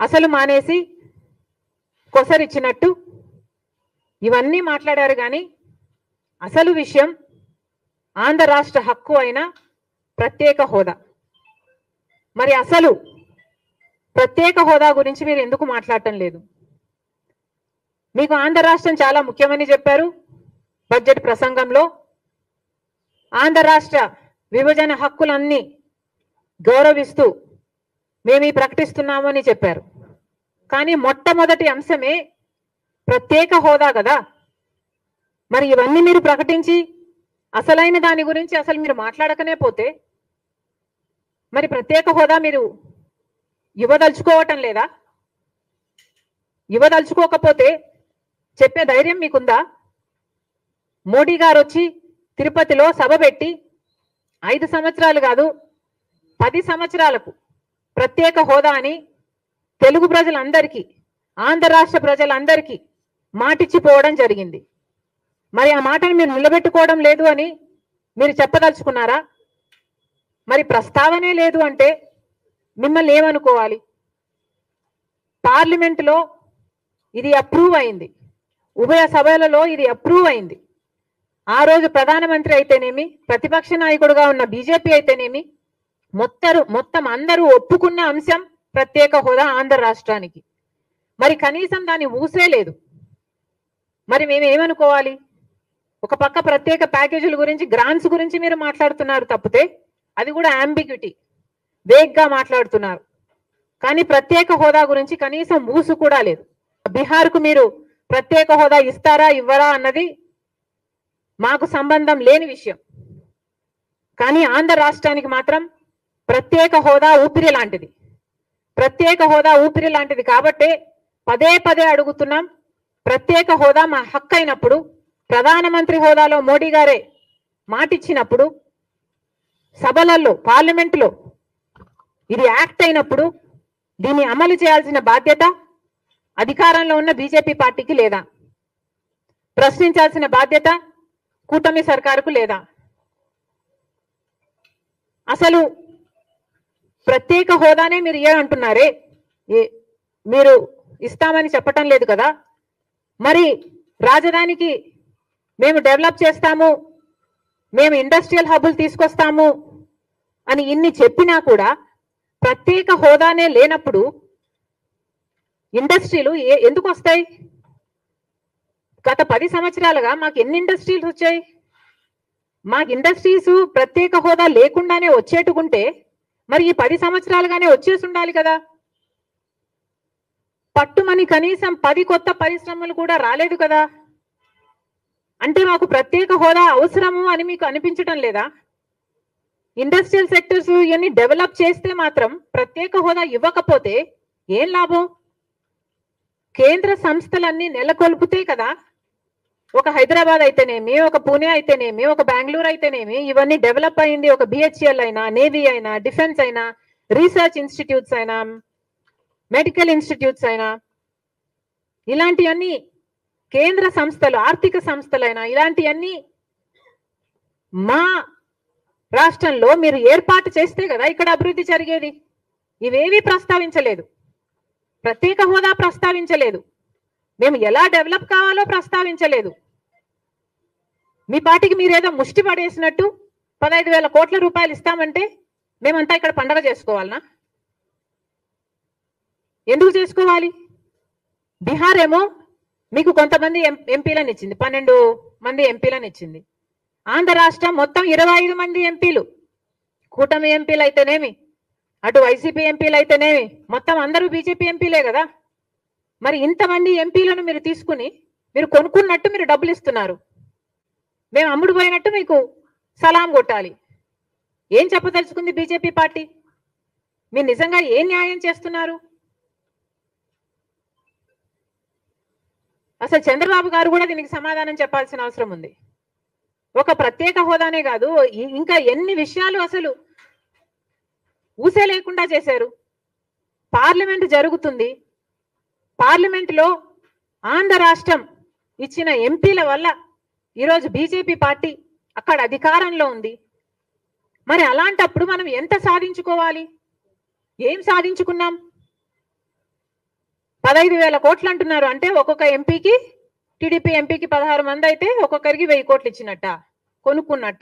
అసలు మానేసి కొసరిచ్చినట్టు ఇవన్నీ మాట్లాడారు. కానీ అసలు విషయం ఆంధ్ర రాష్ట్ర హక్కు అయిన ప్రత్యేక హోదా. మరి అసలు ప్రత్యేక హోదా గురించి మీరు ఎందుకు మాట్లాడటం లేదు? మీకు ఆంధ్ర రాష్ట్రం చాలా ముఖ్యమని చెప్పారు బడ్జెట్ ప్రసంగంలో. ఆంధ్ర రాష్ట్ర విభజన హక్కులన్నీ గౌరవిస్తూ మేము ప్రకటిస్తున్నాము అని చెప్పారు. కానీ మొట్టమొదటి అంశమే ప్రత్యేక హోదా కదా. మరి ఇవన్నీ మీరు ప్రకటించి అసలైన దాని గురించి అసలు మీరు మాట్లాడకనే పోతే మరి ప్రత్యేక హోదా మీరు ఇవ్వదలుచుకోవటం లేదా? ఇవ్వదలుచుకోకపోతే చెప్పే ధైర్యం మీకుందా? మోడీ గారు వచ్చి తిరుపతిలో సభ పెట్టి 5 సంవత్సరాలు కాదు 10 సంవత్సరాలకు ప్రత్యేక హోదా అని తెలుగు ప్రజలందరికీ, ఆంధ్ర రాష్ట్ర ప్రజలందరికీ మాటిచ్చిపోవడం జరిగింది. మరి ఆ మాటను మీరు నిలబెట్టుకోవడం లేదు అని మీరు చెప్పదలుచుకున్నారా? మరి ప్రస్తావనే లేదు అంటే మిమ్మల్ని ఏమనుకోవాలి? పార్లమెంటులో ఇది అప్రూవ్ అయింది, ఉభయ సభలలో ఇది అప్రూవ్ అయింది. ఆ రోజు ప్రధానమంత్రి అయితేనేమి, ప్రతిపక్ష నాయకుడుగా ఉన్న బీజేపీ అయితేనేమి మొత్తం అందరూ ఒప్పుకున్న అంశం ప్రత్యేక హోదా ఆంధ్ర రాష్ట్రానికి. మరి కనీసం దాన్ని ఊసే లేదు. మరి మేము ఏమనుకోవాలి? ఒక పక్క ప్రత్యేక ప్యాకేజీల గురించి, గ్రాంట్స్ గురించి మీరు మాట్లాడుతున్నారు తప్పితే అది కూడా అంబిగ్యూటీ, వేగ్గా మాట్లాడుతున్నారు. కానీ ప్రత్యేక హోదా గురించి కనీసం ఊసు కూడా లేదు. బీహార్కు మీరు ప్రత్యేక హోదా ఇస్తారా ఇవ్వరా అన్నది మాకు సంబంధం లేని విషయం. కానీ ఆంధ్ర రాష్ట్రానికి మాత్రం ప్రత్యేక హోదా ఊపిరి లాంటిది. ప్రత్యేక హోదా ఊపిరి లాంటిది కాబట్టే పదే పదే అడుగుతున్నాం. ప్రత్యేక హోదా మా హక్కు అయినప్పుడు, ప్రధానమంత్రి హోదాలో మోడీ గారే మాటిచ్చినప్పుడు, సభలలో పార్లమెంటులో ఇది యాక్ట్ అయినప్పుడు దీన్ని అమలు చేయాల్సిన బాధ్యత అధికారంలో ఉన్న బీజేపీ పార్టీకి లేదా? ప్రశ్నించాల్సిన బాధ్యత కూటమి సర్కారుకు లేదా? అసలు ప్రత్యేక హోదానే మీరు అంటున్నారే, మీరు ఇస్తామని చెప్పటం లేదు కదా. మరి రాజధానికి మేము డెవలప్ చేస్తాము, మేము ఇండస్ట్రియల్ హబ్బులు తీసుకొస్తాము అని ఇన్ని చెప్పినా కూడా ప్రత్యేక హోదానే లేనప్పుడు ఇండస్ట్రీలు ఎందుకు వస్తాయి? గత 10 సంవత్సరాలుగా మాకు ఎన్ని ఇండస్ట్రీలు వచ్చాయి? మాకు ఇండస్ట్రీస్ ప్రత్యేక హోదా లేకుండానే వచ్చేట్టుకుంటే మరి ఈ 10 సంవత్సరాలుగానే వచ్చేసి ఉండాలి కదా. పట్టుమని కనీసం 10 కొత్త పరిశ్రమలు కూడా రాలేదు కదా. అంటే మాకు ప్రత్యేక హోదా అవసరము అని మీకు అనిపించటం లేదా? ఇండస్ట్రియల్ సెక్టర్స్ ఇవన్నీ డెవలప్ చేస్తే మాత్రం ప్రత్యేక హోదా ఇవ్వకపోతే ఏం లాభం? కేంద్ర సంస్థలన్నీ నెలకొల్పితే కదా. ఒక హైదరాబాద్ అయితేనేమి, ఒక పూణే అయితేనేమి, ఒక బెంగళూరు అయితేనేమి ఇవన్నీ డెవలప్ అయింది. ఒక బిహెచ్ఎల్ అయినా, నేవీ అయినా, డిఫెన్స్ అయినా, రీసెర్చ్ ఇన్స్టిట్యూట్స్ అయినా, మెడికల్ ఇన్స్టిట్యూట్స్ అయినా, ఇలాంటివన్నీ కేంద్ర సంస్థలు, ఆర్థిక సంస్థలైనా ఇలాంటివన్నీ మా రాష్ట్రంలో మీరు ఏర్పాటు చేస్తే కదా ఇక్కడ అభివృద్ధి జరిగేది. ఇవేవి ప్రస్తావించలేదు. ప్రత్యేక హోదా ప్రస్తావించలేదు. మేము ఎలా డెవలప్ కావాలో ప్రస్తావించలేదు. మీ పార్టీకి మీరేదో ముష్టి పడేసినట్టు 15,000 కోట్ల రూపాయలు ఇస్తామంటే మేమంతా ఇక్కడ పండగ చేసుకోవాలనా? ఎందుకు చేసుకోవాలి? బీహార్ ఏమో మీకు కొంతమంది ఎంపీలను ఇచ్చింది, 12 మంది ఎంపీలను ఇచ్చింది. ఆంధ్ర రాష్ట్రం మొత్తం 25 మంది ఎంపీలు, కూటమి ఎంపీలు అయితేనేమి, అటు వైసీపీ ఎంపీలు అయితేనేమి, మొత్తం అందరూ బీజేపీ ఎంపీలే కదా. మరి ఇంతమంది ఎంపీలను మీరు తీసుకుని మీరు కొనుక్కున్నట్టు మీరు డబ్బులు ఇస్తున్నారు. మేము అమ్ముడు పోయినట్టు మీకు సలాం కొట్టాలి. ఏం చెప్పదలుచుకుంది బీజేపీ పార్టీ? మీరు నిజంగా ఏం న్యాయం చేస్తున్నారు? అసలు చంద్రబాబు గారు కూడా దీనికి సమాధానం చెప్పాల్సిన అవసరం ఉంది. ఒక ప్రత్యేక హోదానే కాదు, ఇంకా ఎన్ని విషయాలు అసలు ఊసే లేకుండా చేశారు. పార్లమెంట్ జరుగుతుంది, పార్లమెంటులో ఆంధ్ర రాష్ట్రం ఇచ్చిన ఎంపీల వల్ల ఈరోజు బీజేపీ పార్టీ అక్కడ అధికారంలో ఉంది. మరి అలాంటప్పుడు మనం ఎంత సాధించుకోవాలి? ఏం సాధించుకున్నాం? 15,000 కోట్లు అంటున్నారు. అంటే ఒక్కొక్క ఎంపీకి, టీడీపీ ఎంపీకి 16 మంది అయితే ఒక్కొక్కరికి 1000 కోట్లు ఇచ్చినట్ట, కొనుక్కున్నట్ట.